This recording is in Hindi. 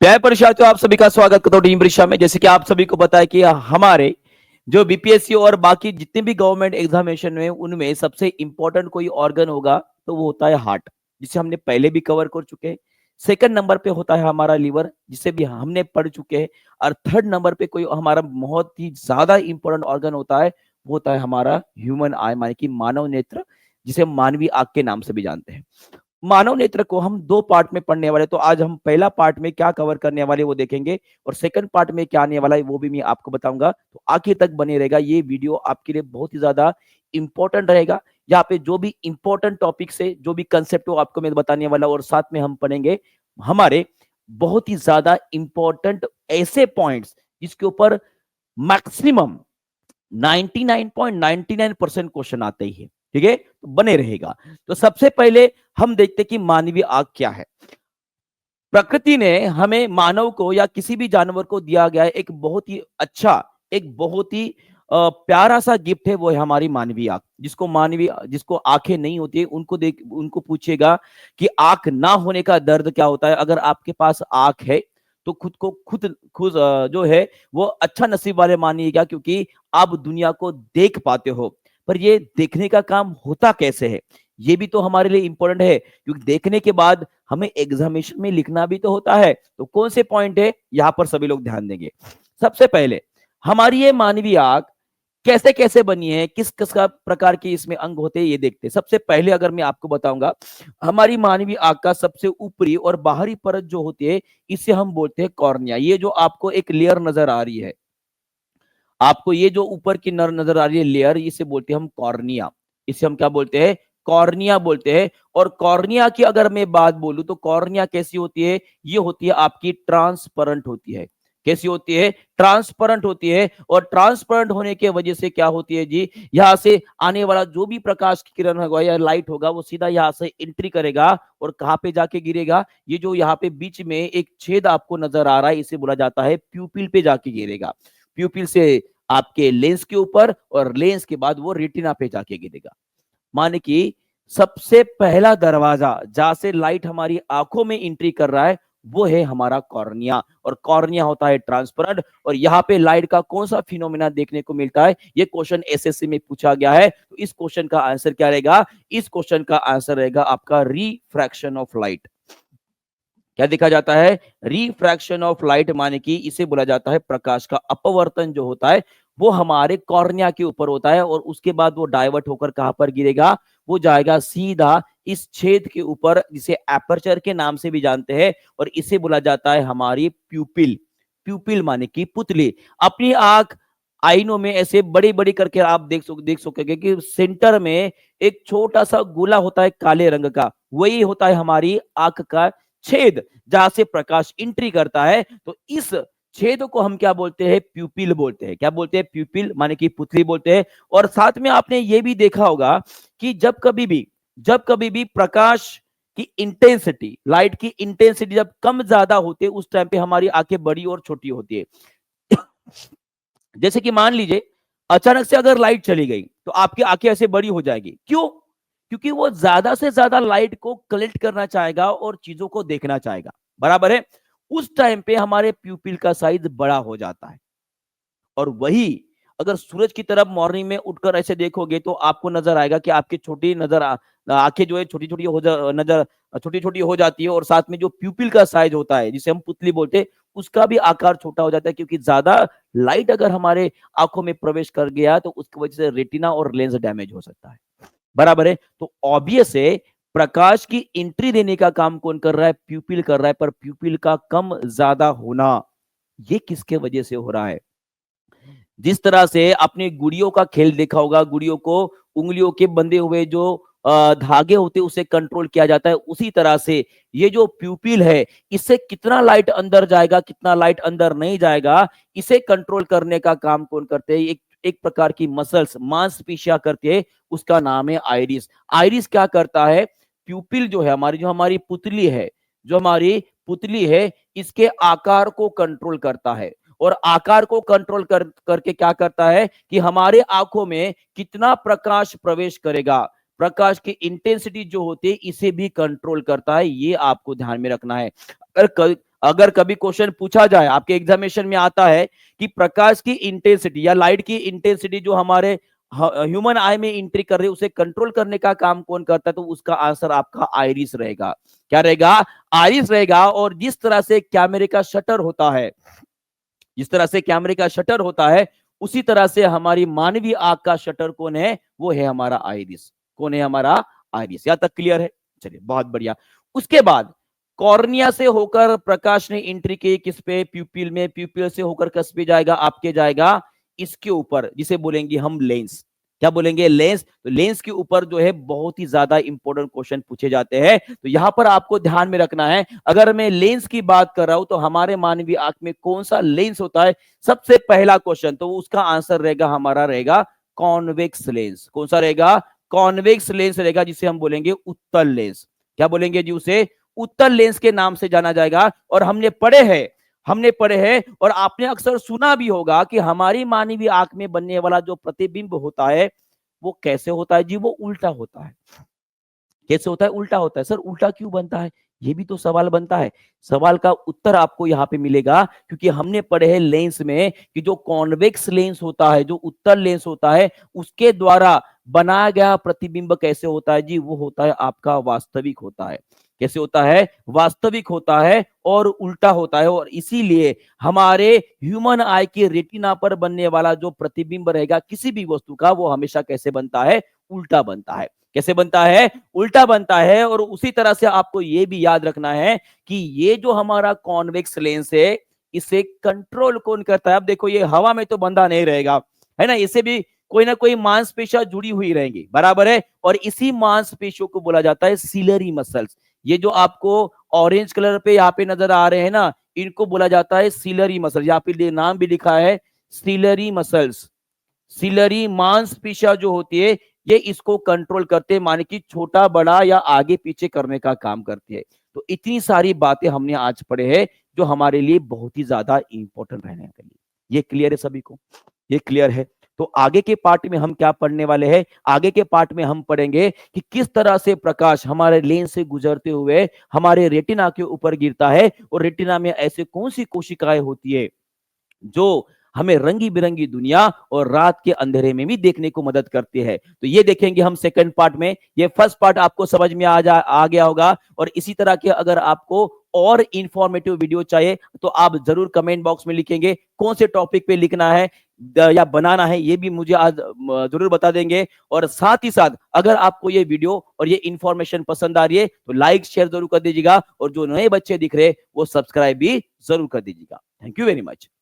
प्यारे परीक्षार्थियों, आप सभी का स्वागत करता हूं टीम परीक्षा में। जैसे कि आप सभी को पता है कि हमारे जो बीपीएससी और बाकी जितने भी गवर्नमेंट एग्जामिनेशन में उनमें सबसे इंपॉर्टेंट कोई ऑर्गन होगा तो वो होता है हार्ट, जिसे हमने पहले भी कवर कर चुके हैं। सेकंड नंबर पे होता है हमारा लीवर, जिसे भी हमने पढ़ चुके हैं। और थर्ड नंबर पे कोई हमारा बहुत ही ज्यादा इंपॉर्टेंट ऑर्गन होता है, वो होता है हमारा ह्यूमन आई, माने कि मानव नेत्र, जिसे मानवीय आंख के नाम से भी जानते हैं। मानव नेत्र को हम दो पार्ट में पढ़ने वाले, तो आज हम पहला पार्ट में क्या कवर करने वाले वो देखेंगे, और सेकंड पार्ट में क्या आने वाला है वो भी मैं आपको बताऊंगा। तो आखिर तक बने रहेगा, ये वीडियो आपके लिए बहुत ही ज्यादा इंपॉर्टेंट रहेगा। यहाँ पे जो भी इंपॉर्टेंट टॉपिक से जो भी कंसेप्ट हो आपको मैं बताने वाला, और साथ में हम पढ़ेंगे हमारे बहुत ही ज्यादा इंपॉर्टेंट ऐसे पॉइंट्स जिसके ऊपर मैक्सिमम 99.99% क्वेश्चन आते ही है। ठीक है, तो बने रहेगा। तो सबसे पहले हम देखते कि मानवीय आंख क्या है। प्रकृति ने हमें, मानव को या किसी भी जानवर को दिया गया है एक बहुत ही अच्छा, एक बहुत ही प्यारा सा गिफ्ट है, वो है हमारी मानवीय आंख। जिसको आंखें नहीं होती है उनको पूछेगा कि आंख ना होने का दर्द क्या होता है। अगर आपके पास आंख है तो खुद को खुद खुद जो है वो अच्छा नसीब वाले मानिएगा, क्योंकि आप दुनिया को देख पाते हो। पर ये देखने का काम होता कैसे है, ये भी तो हमारे लिए इंपॉर्टेंट है, क्योंकि देखने के बाद हमें एग्जामिनेशन में लिखना भी तो होता है। तो कौन से पॉइंट है यहां पर सभी लोग ध्यान देंगे। सबसे पहले हमारी ये मानवीय आंख कैसे कैसे बनी है, किस किस का प्रकार के इसमें अंग होते हैं, ये देखते हैं। सबसे पहले अगर मैं आपको बताऊंगा, हमारी मानवीय आंख का सबसे ऊपरी और बाहरी परत जो होती है, इसे हम बोलते हैं कॉर्निया। ये जो आपको एक लेयर नजर आ रही है, आपको ये जो ऊपर की नर नजर आ रही है लेयर, इसे बोलते हैं हम कॉर्निया। इसे हम क्या बोलते हैं, कॉर्निया बोलते हैं। और कॉर्निया की अगर मैं बात बोलूं तो कॉर्निया कैसी होती है, ये होती है आपकी ट्रांसपेरेंट होती है। कैसी होती है, ट्रांसपेरेंट होती है। और ट्रांसपेरेंट होने की वजह से क्या होती है जी, यहां से आने वाला जो भी प्रकाश की किरण होगा या लाइट होगा, वो सीधा यहां से एंट्री करेगा और कहां पे जाके गिरेगा, ये जो यहाँ पे बीच में एक छेद आपको नजर आ रहा है, इसे बोला जाता है प्यूपिल पे जाके गिरेगा। प्यूपिल से आपके लेंस के ऊपर, और लेंस के बाद वो रेटिना पे जाके गिरेगा। माने कि सबसे पहला दरवाजा जहां से लाइट हमारी आंखों में एंट्री कर रहा है, वो है हमारा कॉर्निया। और कॉर्निया होता है ट्रांसपेरेंट। और यहाँ पे लाइट का कौन सा फिनोमेना देखने को मिलता है, ये क्वेश्चन एसएससी में पूछा गया है। तो इस क्वेश्चन का आंसर क्या रहेगा, इस क्वेश्चन का आंसर रहेगा आपका रिफ्रैक्शन ऑफ लाइट। क्या देखा जाता है, रिफ्रैक्शन ऑफ लाइट, माने कि इसे बोला जाता है प्रकाश का अपवर्तन जो होता है, वो हमारे कॉर्निया के ऊपर होता है। और उसके बाद वो डाइवर्ट होकर कहां पर गिरेगा, वो जाएगा सीधा इस छेद के ऊपर, जिसे एपर्चर के नाम से भी जानते हैं। और इसे बोला जाता है हमारी प्यूपिल। प्यूपिल माने कि पुतली। अपनी आंख आईनों में ऐसे बड़ी बड़ी करके आप देख सकोगे कि सेंटर में एक छोटा सा गोला होता है काले रंग का, वही होता है हमारी आंख का छेद, जहां से प्रकाश एंट्री करता है। तो इस छेद को हम क्या बोलते हैं, प्यूपिल बोलते हैं। क्या बोलते हैं, प्यूपिल माने कि पुतली बोलते हैं। और साथ में आपने ये भी देखा होगा कि जब कभी भी प्रकाश की इंटेंसिटी, लाइट की इंटेंसिटी जब कम ज्यादा होती है, उस टाइम पे हमारी आंखें बड़ी और छोटी होती है। जैसे कि मान लीजिए अचानक से अगर लाइट चली गई तो आपकी आंखें ऐसे बड़ी हो जाएगी। क्यों, क्योंकि वो ज्यादा से ज्यादा लाइट को कलेक्ट करना चाहेगा और चीजों को देखना चाहेगा, बराबर है। उस टाइम पे हमारे प्यूपिल का साइज बड़ा हो जाता है। और वही अगर सूरज की तरफ मॉर्निंग में उठकर ऐसे देखोगे तो आपको नजर आएगा कि आपकी छोटी आंखें जो है छोटी छोटी नजर छोटी छोटी हो जाती है। और साथ में जो प्यूपिल का साइज होता है, जिसे हम पुतली बोलते हैं, उसका भी आकार छोटा हो जाता है, क्योंकि ज्यादा लाइट अगर हमारे आंखों में प्रवेश कर गया तो उसकी वजह से रेटिना और लेंस डैमेज हो सकता है, बराबर है। तो ऑब्वियस है, प्रकाश की एंट्री देने का काम कौन कर रहा है, प्यूपिल कर रहा है। पर प्यूपिल का कम ज्यादा होना, ये किसके वजह से हो रहा है। जिस तरह से आपने गुड़ियों का खेल देखा होगा, गुड़ियों को उंगलियों के बंधे हुए जो धागे होते उसे कंट्रोल किया जाता है, उसी तरह से ये जो प्यूपिल है, इससे कितना लाइट अंदर जाएगा, कितना लाइट अंदर नहीं जाएगा, इसे कंट्रोल करने का काम कौन करते हैं, एक एक प्रकार की मसल्स, मांसपेशियां करती है, उसका नाम है आइरिस। आइरिस क्या करता है, प्यूपिल जो है हमारी, जो हमारी पुतली है, जो हमारी पुतली है, इसके आकार को कंट्रोल करता है। और आकार को कंट्रोल करके क्या करता है कि हमारे आंखों में कितना प्रकाश प्रवेश करेगा, प्रकाश की इंटेंसिटी जो होती है, इसे भी कंट्रोल करता है। ये आपको ध्यान में रखना है। अगर कभी क्वेश्चन पूछा जाए, आपके एग्जामिनेशन में आता है कि प्रकाश की इंटेंसिटी या लाइट की इंटेंसिटी जो हमारे ह्यूमन आई में एंट्री कर रही है, उसे कंट्रोल करने का काम कौन करता है, तो उसका आंसर आपका आइरिस रहेगा। क्या रहेगा? आइरिस रहेगा। और जिस तरह से कैमरे का शटर होता है, जिस तरह से कैमरे का शटर होता है, उसी तरह से हमारी मानवीय आंख का शटर कौन है? वो है हमारा आइरिस। कौन है? हमारा आइरिस। यहां तक क्लियर है? चलिए, बहुत बढ़िया। उसके बाद कॉर्निया से होकर प्रकाश ने एंट्री की किस पे? प्यूपिल में। प्यूपिल से होकर किस पे जाएगा? आपके जाएगा इसके ऊपर, जिसे बोलेंगे हम लेंस। क्या बोलेंगे? लेंस। तो लेंस के ऊपर जो है बहुत ही ज्यादा इंपॉर्टेंट क्वेश्चन पूछे जाते हैं। तो यहां पर आपको ध्यान में रखना है, अगर मैं लेंस की बात कर रहा हूं तो हमारे मानवीय आंख में कौन सा लेंस होता है? सबसे पहला क्वेश्चन तो उसका आंसर रहेगा हमारा रहेगा कॉन्वेक्स लेंस। कौन सा रहेगा? कॉन्वेक्स लेंस रहेगा, जिसे हम बोलेंगे उत्तल लेंस। क्या बोलेंगे जी? उसे उत्तल लेंस के नाम से जाना जाएगा। और हमने पढ़े हैं और आपने अक्सर सुना भी होगा कि हमारी मानवीय आंख में बनने वाला जो प्रतिबिंब होता है, वो कैसे होता है जी? वो उल्टा होता है। कैसे होता है? उल्टा होता है। सर उल्टा क्यों बनता है? ये भी तो सवाल बनता है। सवाल का उत्तर आपको यहाँ पे मिलेगा, क्योंकि हमने पढ़े हैं लेंस में कि जो कॉन्वेक्स लेंस होता है, जो उत्तल लेंस होता है, उसके द्वारा बनाया गया प्रतिबिंब कैसे होता है जी? वो होता है आपका वास्तविक होता है। कैसे होता है? वास्तविक होता है और उल्टा होता है। और इसीलिए हमारे ह्यूमन आई के रेटिना पर बनने वाला जो प्रतिबिंब रहेगा किसी भी वस्तु का, वो हमेशा कैसे बनता है? उल्टा बनता है। कैसे बनता है? उल्टा बनता है। और उसी तरह से आपको यह भी याद रखना है कि ये जो हमारा कॉन्वेक्स लेंस है, इसे कंट्रोल कौन करता है? अब देखो, ये हवा में तो बंधा नहीं रहेगा, है ना? इसे भी कोई ना कोई मांसपेशियां जुड़ी हुई रहेंगी, बराबर है। और इसी मांसपेशियों को बोला जाता है सिलरी मसल्स। ये जो आपको ऑरेंज कलर पे यहाँ पे नजर आ रहे हैं ना, इनको बोला जाता है सिलरी मसल। यहाँ पे नाम भी लिखा है सिलरी मसल्स। सिलरी मांसपेशियां जो होती है, ये इसको कंट्रोल करते हैं, माने कि छोटा बड़ा या आगे पीछे करने का काम करती है। तो इतनी सारी बातें हमने आज पढ़े हैं, जो हमारे लिए बहुत ही ज्यादा इंपॉर्टेंट रहने के लिए। ये क्लियर है सभी को? ये क्लियर है? तो आगे के पार्ट में हम क्या पढ़ने वाले हैं? आगे के पार्ट में हम पढ़ेंगे कि किस तरह से प्रकाश हमारे लेंस से गुजरते हुए हमारे रेटिना के ऊपर गिरता है, और रेटिना में ऐसे कौन सी कोशिकाएं होती है जो हमें रंगी बिरंगी दुनिया और रात के अंधेरे में भी देखने को मदद करती है। तो ये देखेंगे हम सेकंड पार्ट में। ये फर्स्ट पार्ट आपको समझ में आ गया होगा। और इसी तरह के अगर आपको और इंफॉर्मेटिव वीडियो चाहिए तो आप जरूर कमेंट बॉक्स में लिखेंगे कौन से टॉपिक पे लिखना है या बनाना है, ये भी मुझे आज जरूर बता देंगे। और साथ ही साथ अगर आपको ये वीडियो और ये इंफॉर्मेशन पसंद आ रही है तो लाइक शेयर जरूर कर दीजिएगा, और जो नए बच्चे दिख रहे हैं वो सब्सक्राइब भी जरूर कर दीजिएगा। Thank you very much.